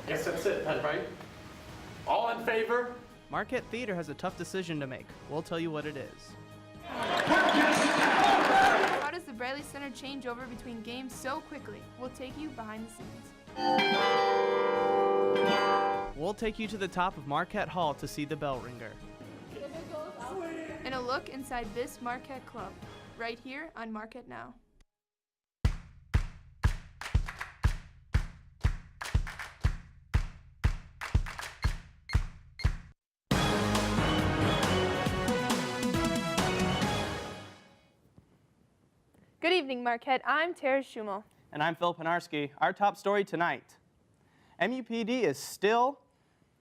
Guess that's it then, right? All in favor? Marquette Theater has a tough decision to make. We'll tell you what it is. How does the Bradley Center change over between games so quickly? We'll take you behind the scenes. We'll take you to the top of Marquette Hall to see the bell ringer. And a look inside this Marquette club, right here on Marquette Now. Good evening, Marquette. I'm Tara Schumal. And I'm Phil Pinarski. Our top story tonight. MUPD is still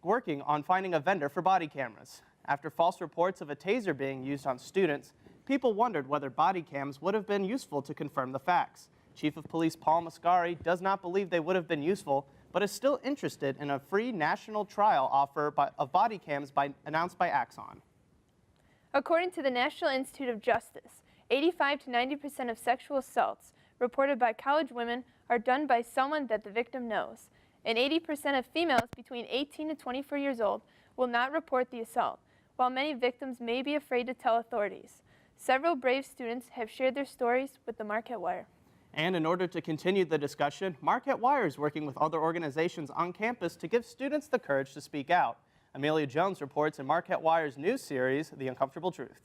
working on finding a vendor for body cameras. After false reports of a taser being used on students, people wondered whether body cams would have been useful to confirm the facts. Chief of Police Paul Mascari does not believe they would have been useful, but is still interested in a free national trial offer of body cams announced by Axon. According to the National Institute of Justice, 85 to 90% of sexual assaults reported by college women are done by someone that the victim knows. And 80% of females between 18 to 24 years old will not report the assault, while many victims may be afraid to tell authorities. Several brave students have shared their stories with the Marquette Wire. And in order to continue the discussion, Marquette Wire is working with other organizations on campus to give students the courage to speak out. Amelia Jones reports in Marquette Wire's news series, The Uncomfortable Truth.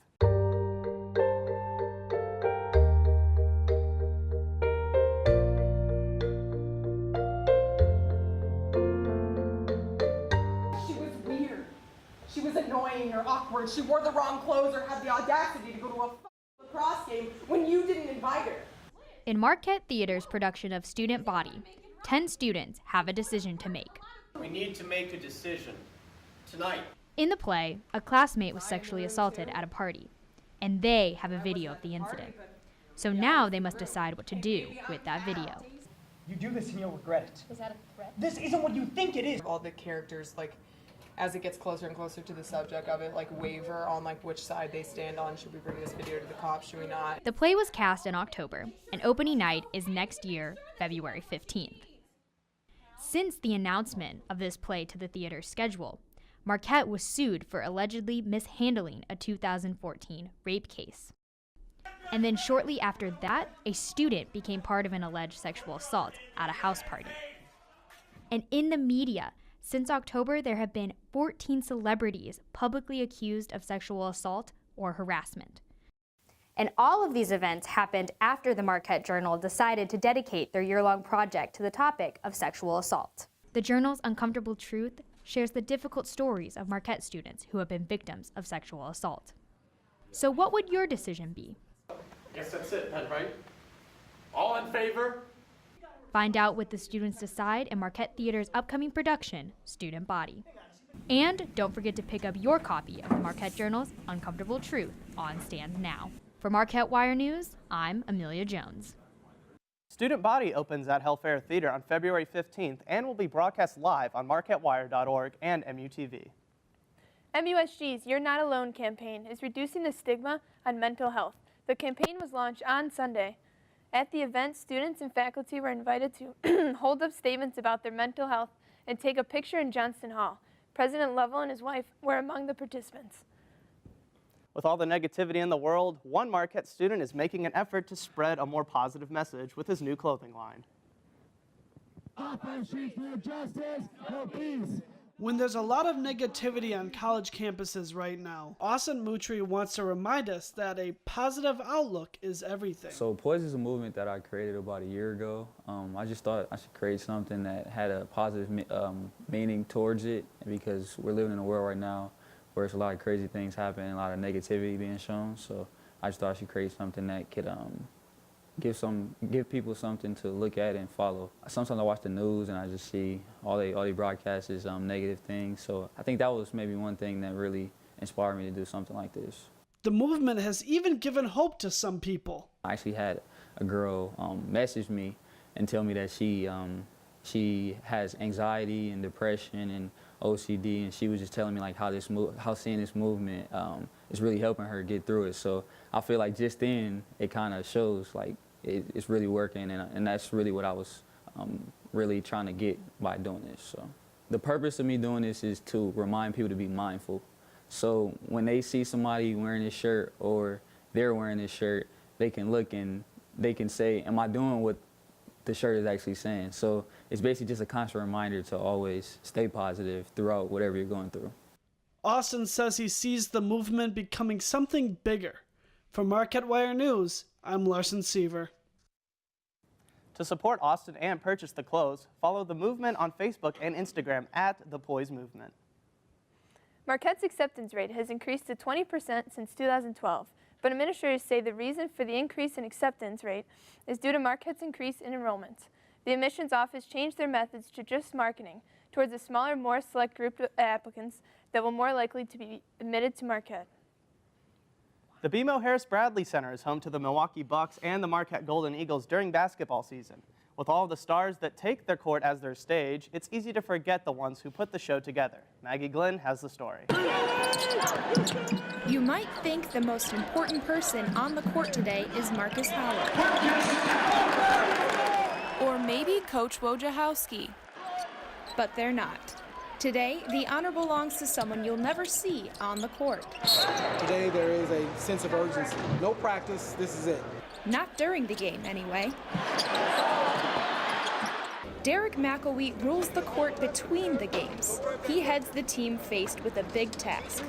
Or awkward, she wore the wrong clothes, or had the audacity to go to a lacrosse game when you didn't invite her. In Marquette Theater's production of Student Body, 10 students have a decision to make. We need to make a decision tonight. In the play, a classmate was sexually assaulted at a party, and they have a video of the incident. So now they must decide what to do with that video. You do this and you'll regret it. Was that a threat? This isn't what you think it is. All the characters, like, as it gets closer and closer to the subject of it, like, waver on, like, which side they stand on. Should we bring this video to the cops? Should we not? The play was cast in October, and opening night is next year, February 15th. Since the announcement of this play to the theater's schedule, Marquette was sued for allegedly mishandling a 2014 rape case. And then shortly after that, a student became part of an alleged sexual assault at a house party. And in the media, since October, there have been 14 celebrities publicly accused of sexual assault or harassment. And all of these events happened after the Marquette Journal decided to dedicate their year-long project to the topic of sexual assault. The journal's Uncomfortable Truth shares the difficult stories of Marquette students who have been victims of sexual assault. So what would your decision be? Guess that's it then, right? All in favor? Find out what the students decide in Marquette Theater's upcoming production, Student Body. And don't forget to pick up your copy of the Marquette Journal's Uncomfortable Truth on stands now. For Marquette Wire News, I'm Amelia Jones. Student Body opens at Hellfair Theater on February 15th and will be broadcast live on MarquetteWire.org and MUTV. MUSG's Youre Not Alone campaign is reducing the stigma on mental health. The campaign was launched on Sunday. At the event, students and faculty were invited to hold up statements about their mental health and take a picture in Johnston Hall. President Lovell and his wife were among the participants. With all the negativity in the world, one Marquette student is making an effort to spread a more positive message with his new clothing line. When there's a lot of negativity on college campuses right now, Moo Tree wants to remind us that a positive outlook is everything. So Poise is a movement that I created about a year ago. I just thought I should create something that had a positive meaning towards it, because we're living in a world right now where there's a lot of crazy things happening, a lot of negativity being shown. So I just thought I should create something that could give people something to look at and follow. Sometimes I watch the news and I just see all they broadcast is negative things. So I think that was maybe one thing that really inspired me to do something like this. The movement has even given hope to some people. I actually had a girl message me and tell me that she has anxiety and depression and OCD, and she was just telling me like how seeing this movement is really helping her get through it. So I feel like just then it kind of shows like it's really working, and that's really what I was really trying to get by doing this. So The purpose of me doing this is to remind people to be mindful. So when they see somebody wearing this shirt or they're wearing this shirt, they can look and they can say, am I doing what the shirt is actually saying? So it's basically just a constant reminder to always stay positive throughout whatever you're going through. Austin says he sees the movement becoming something bigger. For Marquette Wire News, I'm Larson Seaver. To support Austin and purchase the clothes, follow the movement on Facebook and Instagram at The Poise Movement. Marquette's acceptance rate has increased to 20% since 2012, but administrators say the reason for the increase in acceptance rate is due to Marquette's increase in enrollment. The admissions office changed their methods to just marketing towards a smaller, more select group of applicants that were more likely to be admitted to Marquette. The BMO Harris Bradley Center is home to the Milwaukee Bucks and the Marquette Golden Eagles during basketball season. With all the stars that take their court as their stage, it's easy to forget the ones who put the show together. Maggie Glenn has the story. You might think the most important person on the court today is Marcus Howard. Or maybe Coach Wojciechowski. But they're not. Today, the honor belongs to someone you'll never see on the court. Today there is a sense of urgency. No practice, this is it. Not during the game, anyway. Derek McElwee rules the court between the games. He heads the team faced with a big task.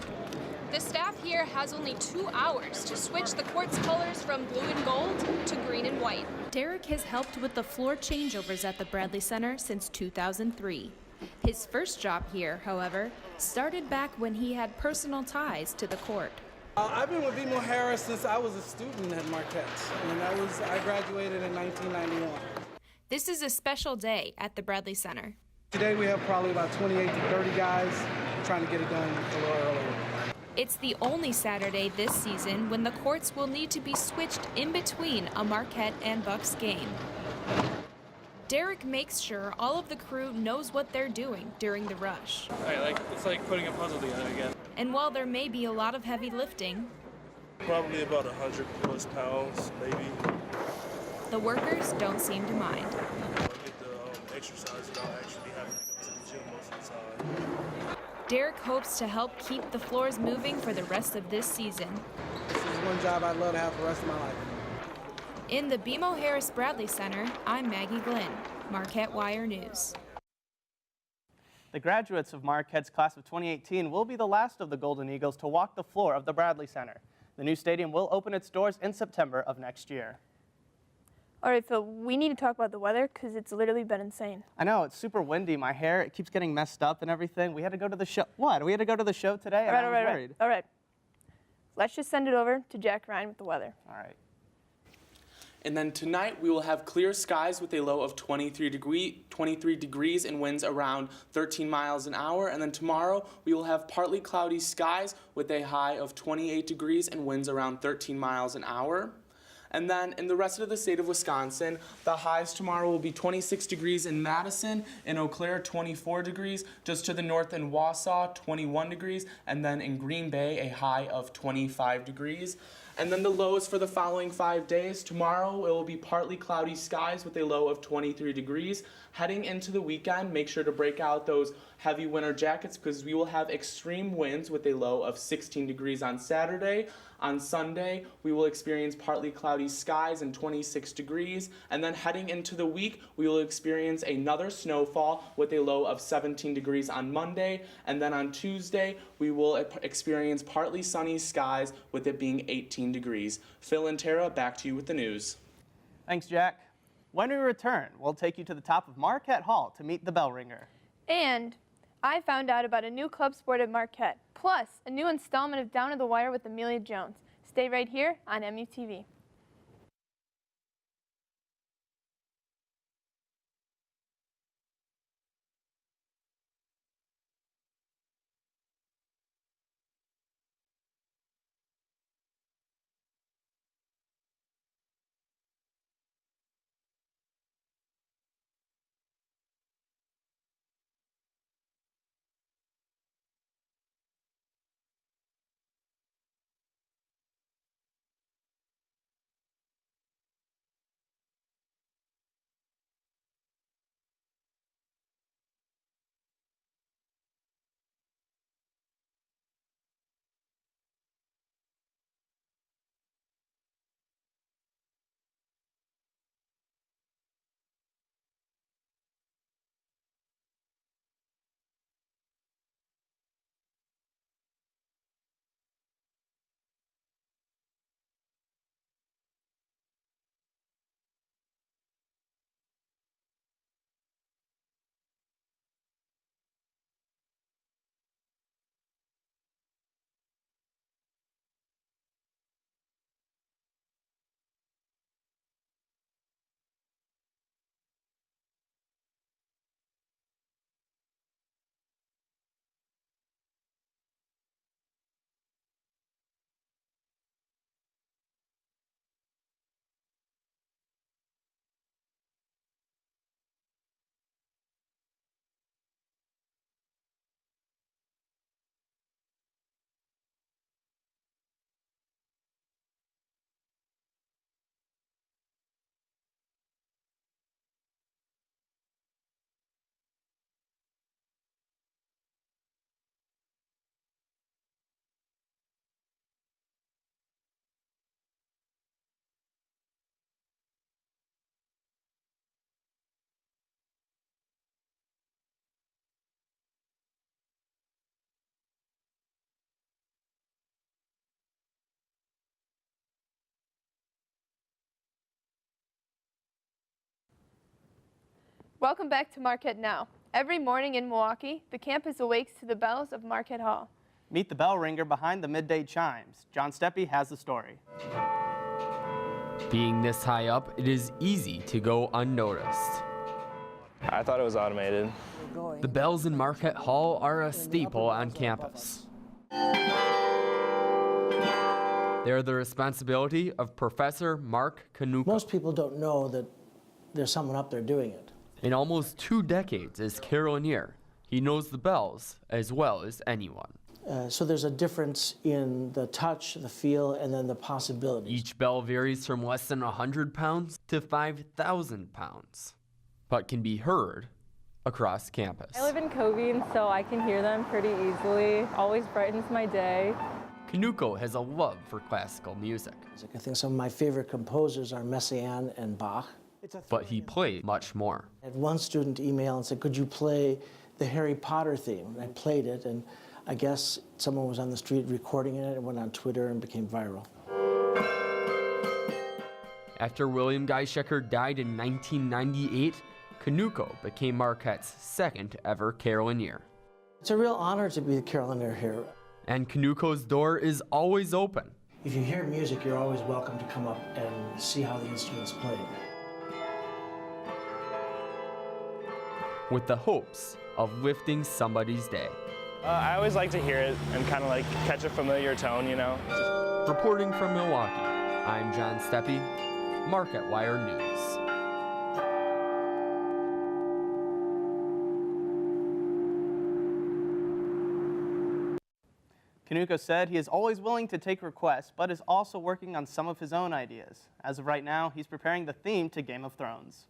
The staff here has only 2 hours to switch the court's colors from blue and gold to green and white. Derek has helped with the floor changeovers at the Bradley Center since 2003. His first job here, however, started back when he had personal ties to the court. I've been with BMO Harris since I was a student at Marquette, and I graduated in 1991. This is a special day at the Bradley Center. Today we have probably about 28 to 30 guys trying to get it done a little earlier. It's the only Saturday this season when the courts will need to be switched in between a Marquette and Bucks game. Derek makes sure all of the crew knows what they're doing during the rush. It's like putting a puzzle together again. And while there may be a lot of heavy lifting, Probably about 100 plus pounds, maybe. the workers don't seem to mind. I get the exercise without actually having to go to the gym most of the time. Derek hopes to help keep the floors moving for the rest of this season. This is one job I'd love to have for the rest of my life. In the BMO Harris Bradley Center, I'm Maggie Glenn, Marquette Wire News. The graduates of Marquette's class of 2018 will be the last of the Golden Eagles to walk the floor of the Bradley Center. The new stadium will open its doors in September of next year. All right, Phil, we need to talk about the weather because it's literally been insane. I know, it's super windy. My hair, it keeps getting messed up and everything. We had to go to the show. What? We had to go to the show today? All right. Let's just send it over to Jack Ryan with the weather. All right. And then tonight we will have clear skies with a low of 23 degrees and winds around 13 miles an hour. And then tomorrow we will have partly cloudy skies with a high of 28 degrees and winds around 13 miles an hour. And then in the rest of the state of Wisconsin, the highs tomorrow will be 26 degrees in Madison, in Eau Claire 24 degrees, just to the north in Wausau 21 degrees, and then in Green Bay a high of 25 degrees. And then the lows for the following 5 days. Tomorrow it will be partly cloudy skies with a low of 23 degrees. Heading into the weekend, make sure to break out those heavy winter jackets because we will have extreme winds with a low of 16 degrees on Saturday. On Sunday, we will experience partly cloudy skies and 26 degrees. And then heading into the week, we will experience another snowfall with a low of 17 degrees on Monday. And then on Tuesday, we will experience partly sunny skies with it being 18 degrees. Phil and Tara, back to you with the news. Thanks, Jack. When we return, we'll take you to the top of Marquette Hall to meet the bell ringer. And I found out about a new club sport at Marquette, plus a new installment of Down to the Wire with Amelia Jones. Stay right here on MUTV. Welcome back to Marquette Now. Every morning in Milwaukee, the campus awakes to the bells of Marquette Hall. Meet the bell ringer behind the midday chimes. John Steppe has the story. Being this high up, it is easy to go unnoticed. I thought it was automated. The bells in Marquette Hall are a staple on campus. They're the responsibility of Professor Mark Canuco. Most people don't know that there's someone up there doing it. In almost 2 decades as carillionaire, he knows the bells as well as anyone. So there's a difference in the touch, the feel, and then the possibilities. Each bell varies from less than 100 pounds to 5,000 pounds, but can be heard across campus. I live in Covine, so I can hear them pretty easily. Always brightens my day. Canuco has a love for classical music. I think some of my favorite composers are Messiaen and Bach. But he played much more. I had one student email and said, could you play the Harry Potter theme? And I played it, and I guess someone was on the street recording it. It went on Twitter and became viral. After William Geishecker died in 1998, Canuco became Marquette's second ever carillionaire. It's a real honor to be the carillionaire here. And Canuco's door is always open. If you hear music, you're always welcome to come up and see how the instrument's played. With the hopes of lifting somebody's day. I always like to hear it and kind of like catch a familiar tone, you know. Reporting from Milwaukee, I'm John Steppe, Marquette Wire News. Canuco said he is always willing to take requests, but is also working on some of his own ideas. As of right now, he's preparing the theme to Game of Thrones.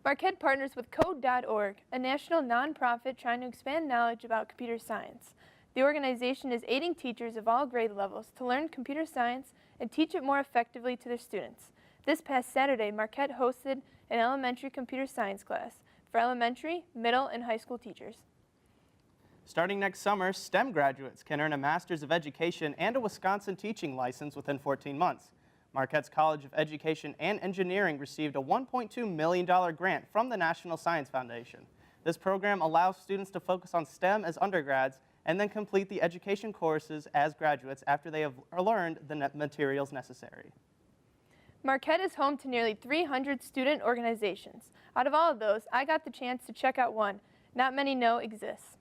Marquette partners with Code.org, a national nonprofit trying to expand knowledge about computer science. The organization is aiding teachers of all grade levels to learn computer science and teach it more effectively to their students. This past Saturday, Marquette hosted an elementary computer science class for elementary, middle, and high school teachers. Starting next summer, STEM graduates can earn a Master's of Education and a Wisconsin teaching license within 14 months. Marquette's College of Education and Engineering received a $1.2 million grant from the National Science Foundation. This program allows students to focus on STEM as undergrads and then complete the education courses as graduates after they have learned the materials necessary. Marquette is home to nearly 300 student organizations. Out of all of those, I got the chance to check out one not many know exists.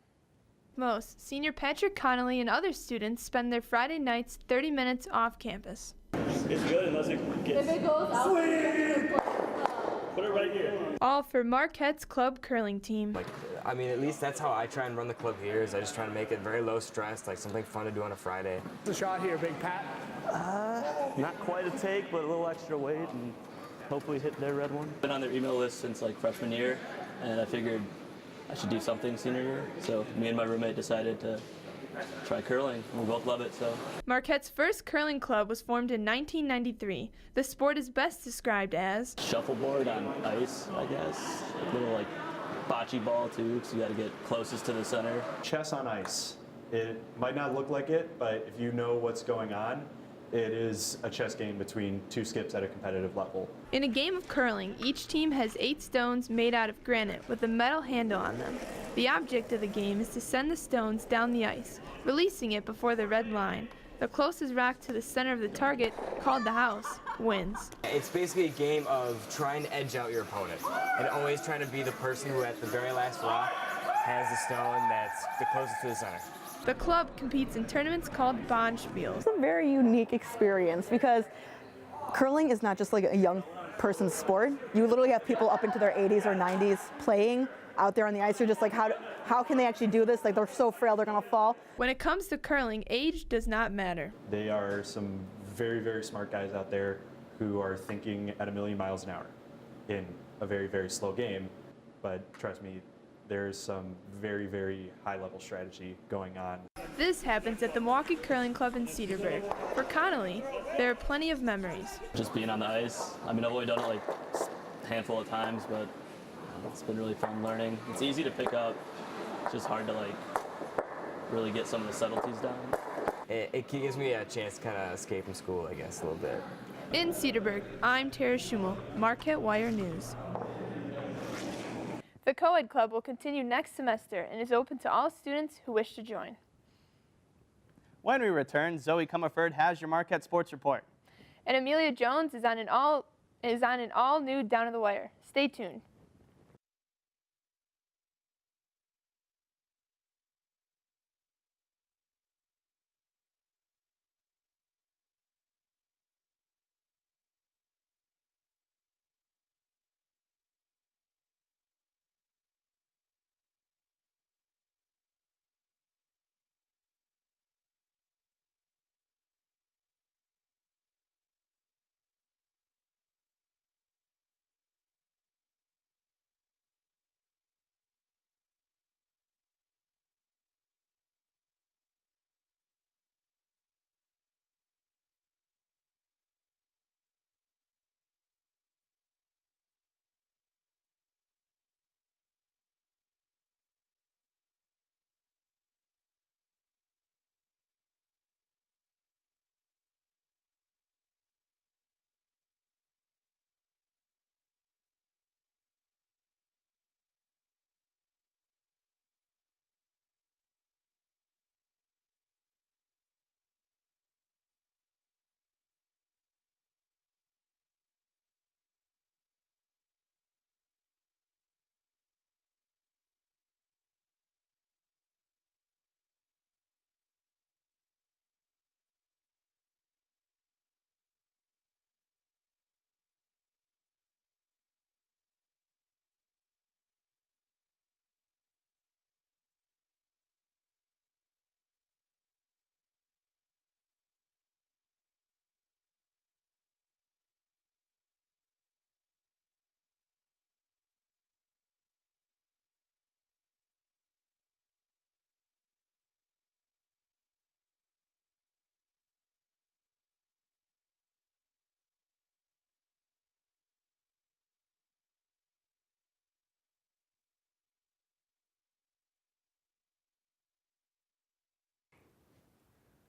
Most, Senior Patrick Connolly and other students spend their Friday nights 30 minutes off campus. It's good unless it gets... If it goes out, put it right here. All for Marquette's club curling team. I mean, at least that's how I try and run the club here, is I just try to make it very low stress, like something fun to do on a Friday. The shot here, Big Pat. Not quite a take, but a little extra weight and hopefully hit their red one. Been on their email list since like freshman year, and I figured I should do something senior year. So me and my roommate decided to try curling. We both love it, so. Marquette's first curling club was formed in 1993. The sport is best described as shuffleboard on ice, I guess. A little like bocce ball too, because you got to get closest to the center. Chess on ice. It might not look like it, but if you know what's going on, it is a chess game between two skips at a competitive level. In a game of curling, each team has 8 stones made out of granite with a metal handle on them. The object of the game is to send the stones down the ice, releasing it before the red line. The closest rock to the center of the target, called the house, wins. It's basically a game of trying to edge out your opponent and always trying to be the person who at the very last rock has the stone that's the closest to the center. The club competes in tournaments called Bonspiels. It's a very unique experience because curling is not just like a young person's sport. You literally have people up into their 80s or 90s playing out there on the ice. You're just like, how can they actually do this? Like, they're so frail, they're gonna fall. When it comes to curling, age does not matter. They are some very, very smart guys out there who are thinking at 1,000,000 miles an hour in a very, very slow game. But trust me, there's some very, very high-level strategy going on. This happens at the Milwaukee Curling Club in Cedarburg. For Connolly, there are plenty of memories. Just being on the ice. I mean, I've only done it like a handful of times, but it's been really fun learning. It's easy to pick up. It's just hard to like really get some of the subtleties down. It gives me a chance to kind of escape from school, I guess, a little bit. In Cedarburg, I'm Tara Schumal, Marquette Wire News. The Co-ed Club will continue next semester and is open to all students who wish to join. When we return, Zoe Comerford has your Marquette Sports Report. And Amelia Jones is on an all-new Down to the Wire. Stay tuned.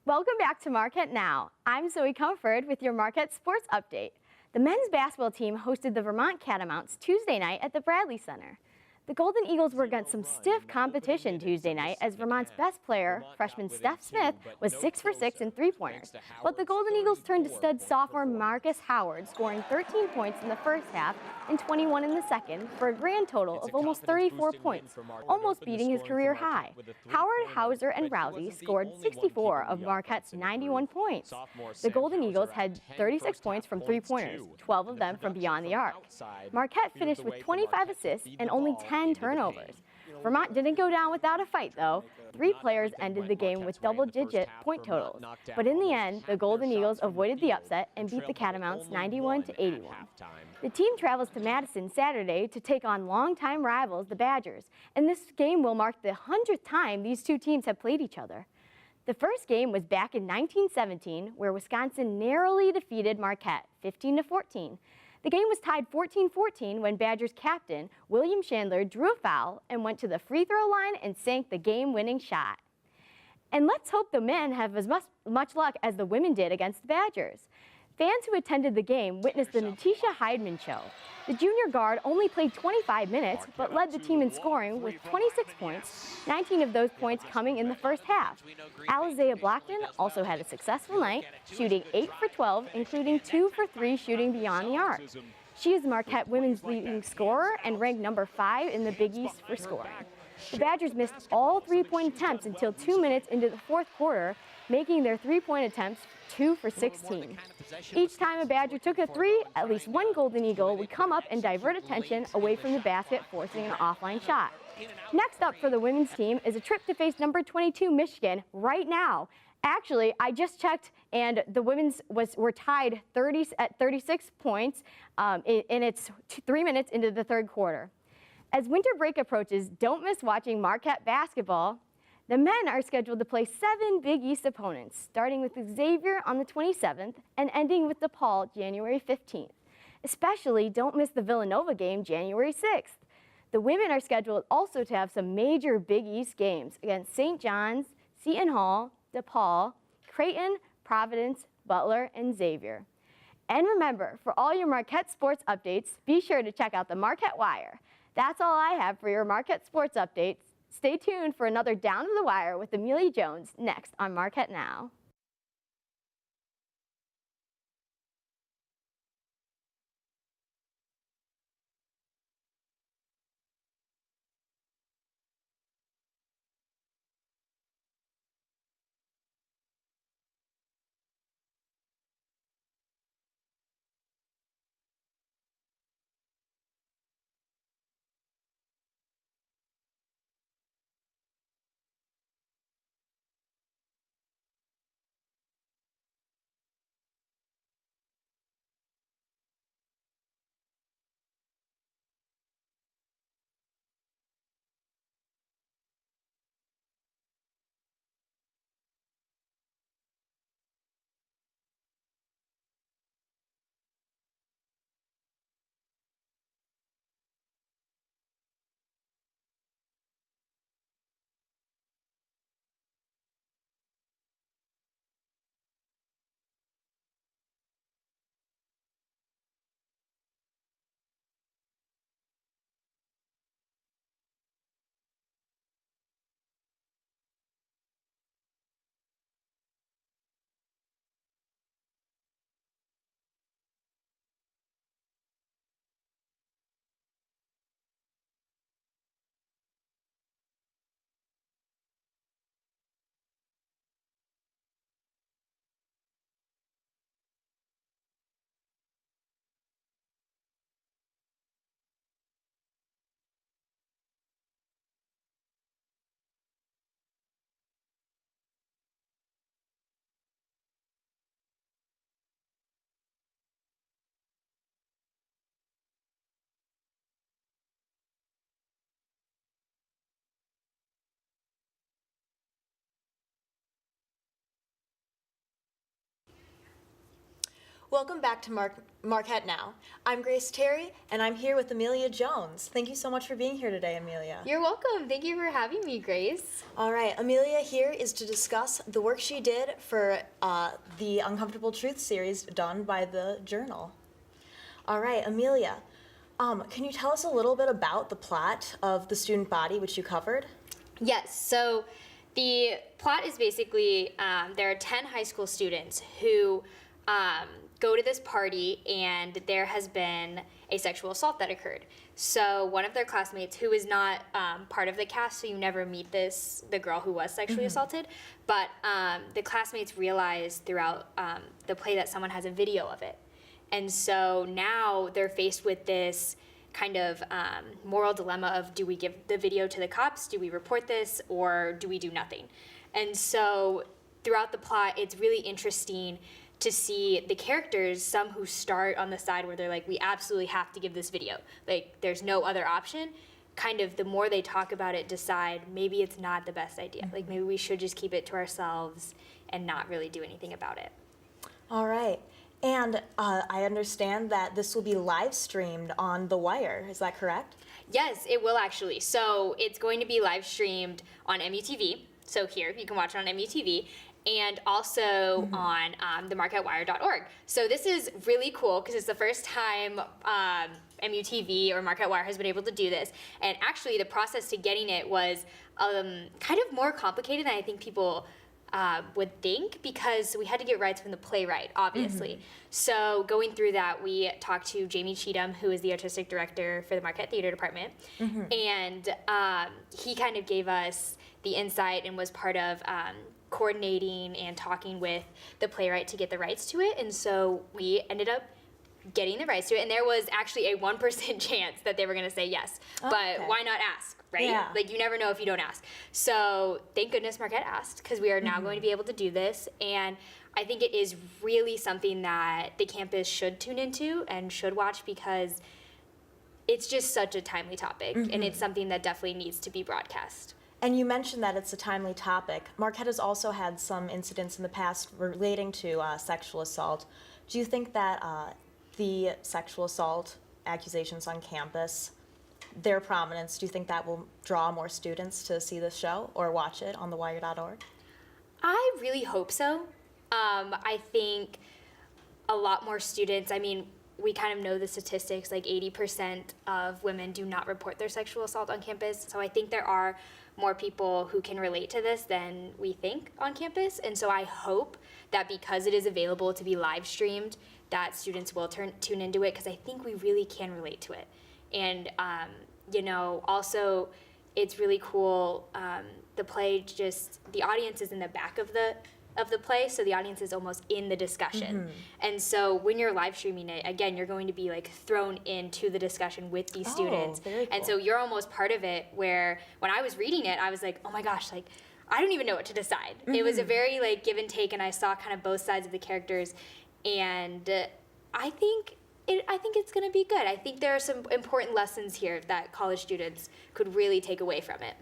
Welcome back to Marquette Now. I'm Zoe Comfort with your Marquette Sports Update. The men's basketball team hosted the Vermont Catamounts Tuesday night at the Bradley Center. The Golden Eagles were against some stiff competition Tuesday night as Vermont's best player, freshman Steph Smith, was 6 for 6 in three-pointers. But the Golden Eagles turned to stud sophomore Marcus Howard, scoring 13 points in the first half and 21 in the second, for a grand total of almost 34 points, almost beating his career high. Howard, Hauser, and Rousey scored 64 of Marquette's 91 points. The Golden Eagles had 36 points from three-pointers, 12 of them from beyond the arc. Marquette finished with 25 assists and only 10 turnovers. Vermont didn't go down without a fight, though. 3 players ended the game with double-digit point totals. But in the end, the Golden Eagles avoided the upset and beat the Catamounts 91-81. The team travels to Madison Saturday to take on longtime rivals, the Badgers, and this game will mark the 100th time these two teams have played each other. The first game was back in 1917, where Wisconsin narrowly defeated Marquette 15-14. The game was tied 14-14 when Badgers captain William Chandler drew a foul and went to the free throw line and sank the game-winning shot. And let's hope the men have as much luck as the women did against the Badgers. Fans who attended the game witnessed the Natisha Heidman show. The junior guard only played 25 minutes, but led the team in scoring with 26 points, 19 of those points coming in the first half. Alizea Blackton also had a successful night, shooting 8 for 12, including 2 for 3 shooting beyond the arc. She is Marquette women's leading scorer and ranked number 5 in the Big East for scoring. The Badgers missed all three-point attempts until 2 minutes into the fourth quarter, making their three-point attempts 2 for 16. Each time a Badger took a three, at least one Golden Eagle would come up and divert attention away from the basket, forcing an offline shot. Next up for the women's team is a trip to face number 22 Michigan right now. Actually, I just checked, and the women's were tied at 36 points, and it's 3 minutes into the third quarter. As winter break approaches, don't miss watching Marquette basketball. The men are scheduled to play 7 Big East opponents, starting with Xavier on the 27th and ending with DePaul January 15th. Especially don't miss the Villanova game January 6th. The women are scheduled also to have some major Big East games against St. John's, Seton Hall, DePaul, Creighton, Providence, Butler, and Xavier. And remember, for all your Marquette sports updates, be sure to check out the Marquette Wire. That's all I have for your Marquette sports updates. Stay tuned for another Down to the Wire with Amelia Jones next on Marquette Now. Welcome back to Marquette Now. I'm Grace Terry, and I'm here with Amelia Jones. Thank you so much for being here today, Amelia. You're welcome. Thank you for having me, Grace. All right, Amelia here is to discuss the work she did for the Uncomfortable Truth series done by the Journal. All right, Amelia, can you tell us a little bit about the plot of The Student Body, which you covered? Yes, so the plot is basically there are 10 high school students who go to this party, and there has been a sexual assault that occurred. So one of their classmates, who is not part of the cast, so you never meet the girl who was sexually assaulted, but the classmates realize throughout the play that someone has a video of it. And so now they're faced with this kind of moral dilemma of, do we give the video to the cops, do we report this, or do we do nothing? And so throughout the plot, it's really interesting to see the characters, some who start on the side where they're like, we absolutely have to give this video, like there's no other option, kind of the more they talk about it, decide maybe it's not the best idea. Like maybe we should just keep it to ourselves and not really do anything about it. All right. And I understand that this will be live streamed on The Wire. Is that correct? Yes, it will actually. So it's going to be live streamed on MUTV. So here, you can watch it on MUTV. And also on the MarquetteWire.org. So this is really cool because it's the first time MUTV or Marquette Wire has been able to do this. And actually the process to getting it was kind of more complicated than I think people would think, because we had to get rights from the playwright, obviously. So going through that, we talked to Jamie Cheatham, who is the artistic director for the Marquette Theater Department. And he kind of gave us the insight and was part of coordinating and talking with the playwright to get the rights to it. And so we ended up getting the rights to it. And there was actually a 1% chance that they were going to say yes. But why not ask, right? Yeah. Like, you never know if you don't ask. So thank goodness Marquette asked, because we are now going to be able to do this. And I think it is really something that the campus should tune into and should watch, because it's just such a timely topic. And it's something that definitely needs to be broadcast. And you mentioned that it's a timely topic. Marquette has also had some incidents in the past relating to sexual assault. Do you think that the sexual assault accusations on campus, their prominence, do you think that will draw more students to see this show or watch it on thewire.org? I really hope so. I think a lot more students, I mean, we kind of know the statistics, like 80% of women do not report their sexual assault on campus. So I think there are more people who can relate to this than we think on campus. And so I hope that because it is available to be live streamed, that students will tune into it, because I think we really can relate to it. And, you know, also it's really cool, the play the audience is in the back of the play, so the audience is almost in the discussion. And so when you're live streaming it, again, you're going to be like thrown into the discussion with these students. Very cool. And so you're almost part of it, where when I was reading it, I was like, oh my gosh, like, I don't even know what to decide. It was a very like give and take, and I saw kind of both sides of the characters, and I think it's going to be good. I think there are some important lessons here that college students could really take away from it.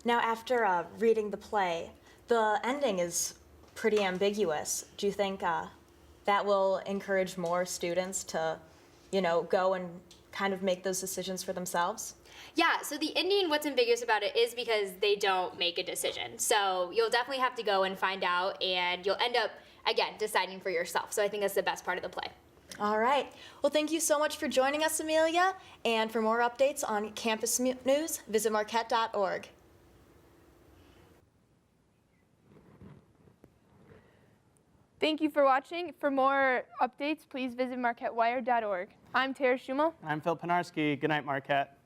Now, after reading the play, the ending is pretty ambiguous. Do you think that will encourage more students to, you know, go and kind of make those decisions for themselves? Yeah, so the ending, what's ambiguous about it is because they don't make a decision. So you'll definitely have to go and find out, and you'll end up, again, deciding for yourself. So I think that's the best part of the play. All right. Well, thank you so much for joining us, Amelia. And for more updates on campus news, visit marquette.org. Thank you for watching. For more updates, please visit marquettewire.org. I'm Tara Schumal. I'm Phil Pinarski. Good night, Marquette.